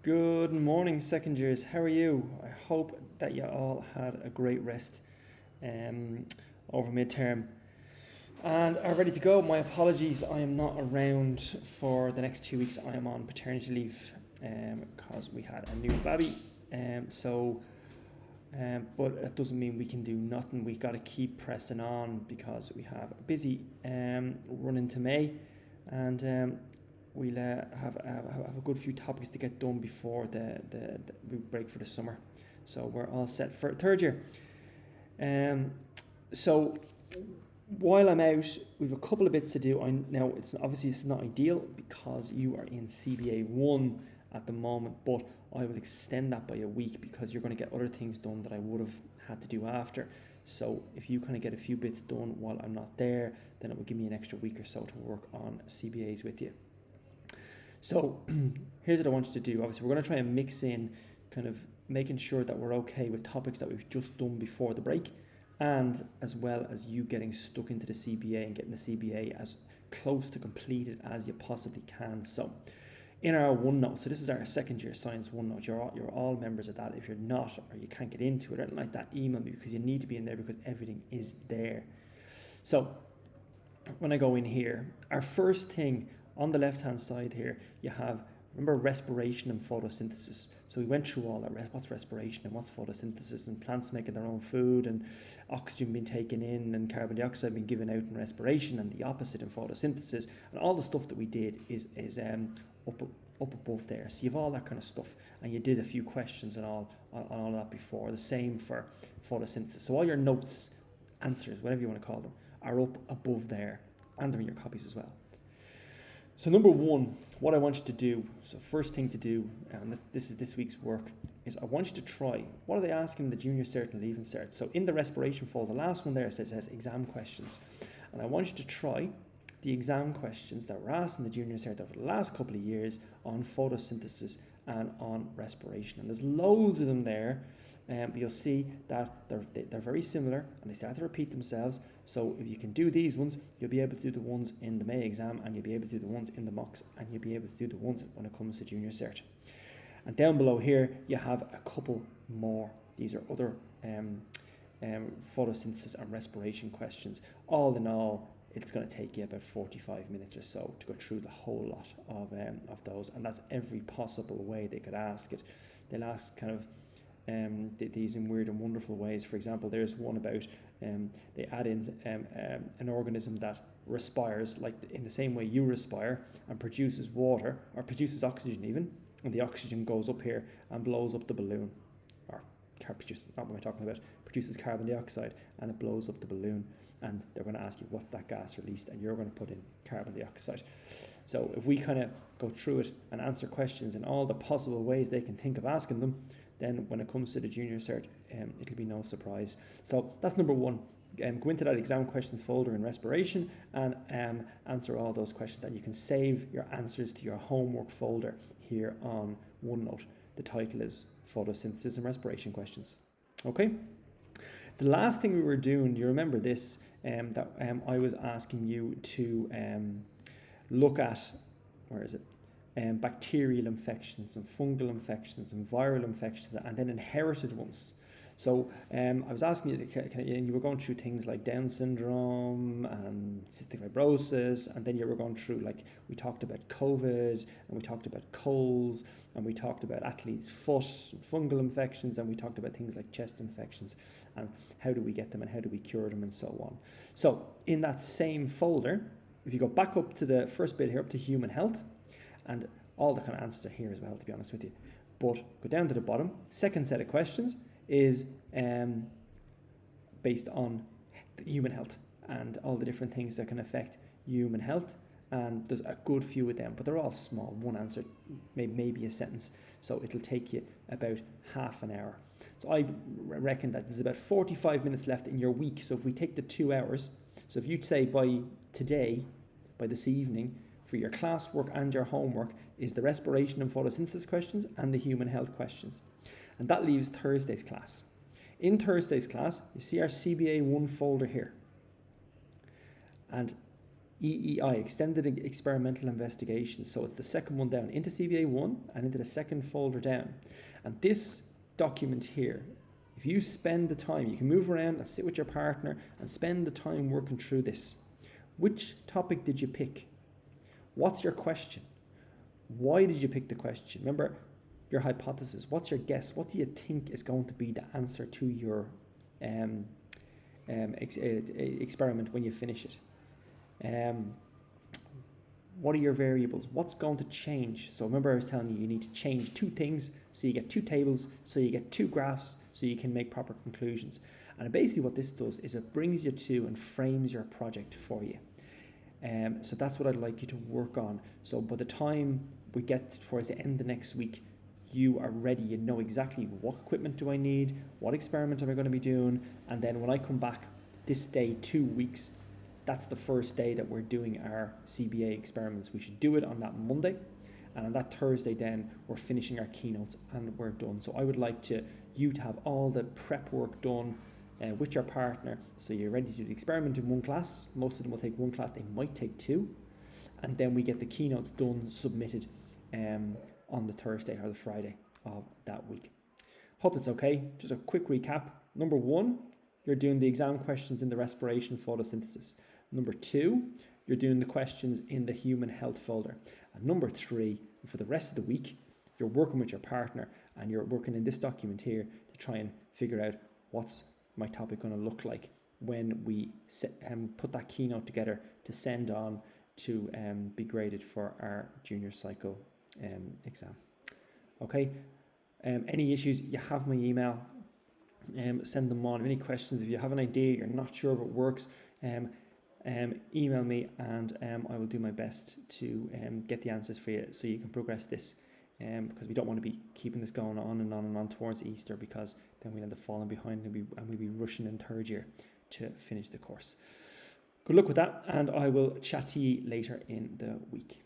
Good morning, second years. How are you? I hope that you all had a great rest um, over midterm and are ready to go. My apologies, I am not around for the next 2 weeks. I am on paternity leave because we had a new baby. But it doesn't mean we can do nothing. We've got to keep pressing on because we have a busy run into May, and we'll have a good few topics to get done before we break for the summer. So we're all set for third year. So while I'm out, we've a couple of bits to do. Now it's not ideal because you are in CBA 1 at the moment, but I will extend that by a week because you're going to get other things done that I would have had to do after. So if you kind of get a few bits done while I'm not there, then it will give me an extra week or so to work on CBAs with you. So here's what I want you to do. Obviously, we're going to try and mix in kind of making sure that we're okay with topics that we've just done before the break, and as well as you getting stuck into the CBA and getting the CBA as close to completed as you possibly can. So in our OneNote, so this is our second year science OneNote, you're all members of that. If you're not, or you can't get into it or anything like that, email me because you need to be in there because everything is there. So when I go in here, our first thing on the left hand side here, you have, remember, respiration and photosynthesis. So we went through all that, what's respiration and what's photosynthesis, and plants making their own food, and oxygen being taken in and carbon dioxide being given out in respiration, and the opposite in photosynthesis. And all the stuff that we did is up above there. So you have all that kind of stuff, and you did a few questions and all of that before. The same for photosynthesis. So all your notes, answers, whatever you want to call them, are up above there, and they're in your copies as well. So number one, what I want you to do, so first thing to do, and this is this week's work, is I want you to try, what are they asking in the junior cert and leaving cert? So in the respiration folder, the last one there says exam questions. And I want you to try the exam questions that were asked in the junior cert over the last couple of years on photosynthesis and on respiration. And there's loads of them there. But you'll see that they're very similar and they start to repeat themselves. So if you can do these ones, you'll be able to do the ones in the May exam, and you'll be able to do the ones in the mocks, and you'll be able to do the ones when it comes to junior cert. And down below here, you have a couple more. These are other photosynthesis and respiration questions. All in all, it's going to take you about 45 minutes or so to go through the whole lot of those, and that's every possible way they could ask it. They'll ask kind of these in weird and wonderful ways. For example, there's one about they add in an organism that respires like in the same way you respire and produces water or produces oxygen even, and the oxygen goes up here and blows up the balloon, or produces, not what am I talking about, produces carbon dioxide and it blows up the balloon, and they're going to ask you what's that gas released, and you're going to put in carbon dioxide. So if we kind of go through it and answer questions in all the possible ways they can think of asking them, then when it comes to the junior cert, it'll be no surprise. So that's number one. Go into that exam questions folder in respiration and answer all those questions, and you can save your answers to your homework folder here on OneNote. The title is Photosynthesis and Respiration Questions. Okay. The last thing we were doing, do you remember this, that I was asking you to look at, where is it? Bacterial infections and fungal infections and viral infections, and then inherited ones. So I was asking you, and you were going through things like Down syndrome and cystic fibrosis, and then you were going through, like, we talked about COVID, and we talked about colds, and we talked about athlete's foot, fungal infections, and we talked about things like chest infections, and how do we get them and how do we cure them and so on. So in that same folder, if you go back up to the first bit here, up to human health, and all the kind of answers are here as well, to be honest with you. But go down to the bottom. Second set of questions is based on human health and all the different things that can affect human health. And there's a good few of them, but they're all small. One answer, maybe a sentence. So it'll take you about half an hour. So I reckon that there's about 45 minutes left in your week. So if we take the 2 hours, so if you'd say by today, by this evening, for your classwork and your homework is the respiration and photosynthesis questions and the human health questions. And that leaves Thursday's class. In Thursday's class, you see our CBA 1 folder here. And EEI, Extended Experimental Investigation. So it's the second one down into CBA 1 and into the second folder down. And this document here, if you spend the time, you can move around and sit with your partner and spend the time working through this. Which topic did you pick? What's your question? Why did you pick the question? Remember your hypothesis. What's your guess? What do you think is going to be the answer to your experiment when you finish it? What are your variables? What's going to change? So remember I was telling you need to change 2 things so you get 2 tables, so you get 2 graphs, so you can make proper conclusions. And basically what this does is it brings you to and frames your project for you. So that's what I'd like you to work on. So by the time we get towards the end of next week, you are ready. You know exactly what equipment do I need, what experiment am I going to be doing, and then when I come back this day, 2 weeks, that's the first day that we're doing our CBA experiments. We should do it on that Monday, and on that Thursday then we're finishing our keynotes and we're done. So I would like you to have all the prep work done with your partner, so you're ready to do the experiment in one class. Most of them will take one class, they might take 2, and then we get the keynotes done, submitted on the Thursday or the Friday of that week. Hope that's okay. Just a quick recap. Number 1, you're doing the exam questions in the respiration photosynthesis. Number 2, you're doing the questions in the human health folder. And number 3, for the rest of the week, you're working with your partner and you're working in this document here to try and figure out what's my topic going to look like when we put that keynote together to send on to be graded for our junior cycle exam. Okay, any issues, you have my email, send them on. Any questions, if you have an idea, you're not sure if it works, email me and I will do my best to get the answers for you so you can progress this, because we don't want to be keeping this going on and on and on towards Easter, because then we'll end up falling behind and we'll be rushing in 3rd year to finish the course. Good luck with that, and I will chat to you later in the week.